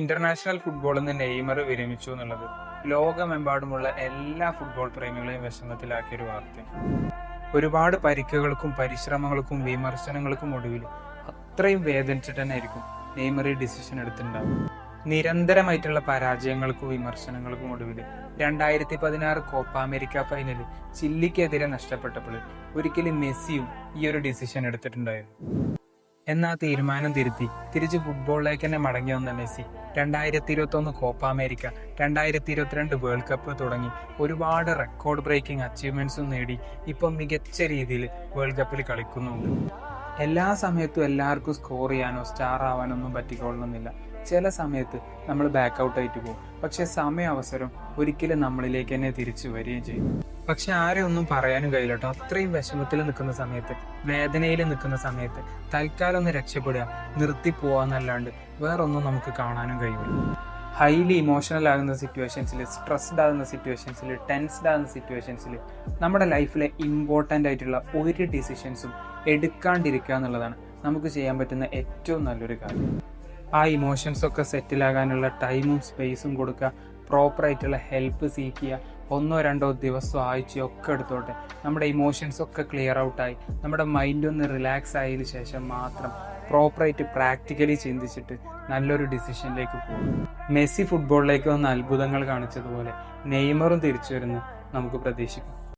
International ഫുട്ബോളിൽ നിന്ന് Neymar വിരമിച്ചു എന്നുള്ളത് ലോകമെമ്പാടുമുള്ള എല്ലാ ഫുട്ബോൾ പ്രേമികളെയും വിഷമത്തിലാക്കിയ ഒരു വാർത്തയാണ്. ഒരുപാട് പരിക്കുകൾക്കും പരിശ്രമങ്ങൾക്കും വിമർശനങ്ങൾക്കും ഒടുവിൽ അത്രയും വേദനിച്ചിട്ട് തന്നെ ആയിരിക്കും നെയ്മർ ഈ ഡിസിഷൻ എടുത്തിട്ടുണ്ടാവും. നിരന്തരമായിട്ടുള്ള പരാജയങ്ങൾക്കും വിമർശനങ്ങൾക്കും ഒടുവിൽ 2016 കോപ്പ അമേരിക്ക ഫൈനലിൽ ചില്ലിക്കെതിരെ നഷ്ടപ്പെട്ടപ്പോൾ ഒരിക്കലും മെസ്സിയും ഈ ഒരു ഡിസിഷൻ എടുത്തിട്ടുണ്ടായിരുന്നു. എന്നാ തീരുമാനം തിരിച്ച് ഫുട്ബോളിലേക്ക് തന്നെ മടങ്ങി വന്ന Messi 2021 Copa America, 2022 world cup തുടങ്ങി ഒരുപാട് റെക്കോർഡ് ബ്രേക്കിംഗ് അച്ചീവ്മെന്റ്സും നേടി ഇപ്പം മികച്ച രീതിയിൽ വേൾഡ് കപ്പിൽ കളിക്കുന്നുണ്ട്. എല്ലാ സമയത്തും എല്ലാവർക്കും സ്കോർ ചെയ്യാനോ സ്റ്റാർ ആവാനോ ഒന്നും പറ്റിക്കൊള്ളണമെന്നില്ല. ചില സമയത്ത് നമ്മൾ ബാക്ക് ഔട്ട് ആയിട്ട് പോകും. പക്ഷെ അവസരം ഒരിക്കലും നമ്മളിലേക്ക് തന്നെ തിരിച്ചു വരികയും ചെയ്യും. പക്ഷെ ആരെയും ഒന്നും പറയാനും കഴിയില്ല കേട്ടോ. അത്രയും വിഷമത്തിൽ നിൽക്കുന്ന സമയത്ത്, വേദനയിൽ നിൽക്കുന്ന സമയത്ത് തൽക്കാലം ഒന്ന് രക്ഷപ്പെടുക, നിർത്തിപ്പോവാന്നല്ലാണ്ട് വേറൊന്നും നമുക്ക് കാണാനും കഴിയില്ല. ഹൈലി ഇമോഷണൽ ആകുന്ന സിറ്റുവേഷൻസിൽ, സ്ട്രെസ്ഡ് ആകുന്ന സിറ്റുവേഷൻസിൽ, ടെൻസ്ഡ് ആകുന്ന സിറ്റുവേഷൻസിൽ നമ്മുടെ ലൈഫിലെ ഇമ്പോർട്ടൻ്റ് ആയിട്ടുള്ള ഒരു ഡിസിഷൻസും എടുക്കാണ്ടിരിക്കുക എന്നുള്ളതാണ് നമുക്ക് ചെയ്യാൻ പറ്റുന്ന ഏറ്റവും നല്ലൊരു കാര്യം. ആ ഇമോഷൻസ് ഒക്കെ സെറ്റിലാകാനുള്ള ടൈമും സ്പേസും കൊടുക്കുക, പ്രോപ്പറായിട്ടുള്ള ഹെൽപ്പ് സീക്കുക. 1-2 ദിവസമോ ആഴ്ചയോ ഒക്കെ എടുത്തോട്ടെ, നമ്മുടെ ഇമോഷൻസ് ഒക്കെ ക്ലിയർ ഔട്ടായി നമ്മുടെ മൈൻഡ് ഒന്ന് റിലാക്സ് ആയതിനു ശേഷം മാത്രം പ്രോപ്പറായിട്ട് പ്രാക്ടിക്കലി ചിന്തിച്ചിട്ട് നല്ലൊരു ഡിസിഷനിലേക്ക് പോകും. മെസ്സി ഫുട്ബോളിലേക്ക് വന്ന അത്ഭുതങ്ങൾ കാണിച്ചതുപോലെ നെയ്മറും തിരിച്ചു വരുന്ന നമുക്ക് പ്രതീക്ഷിക്കാം.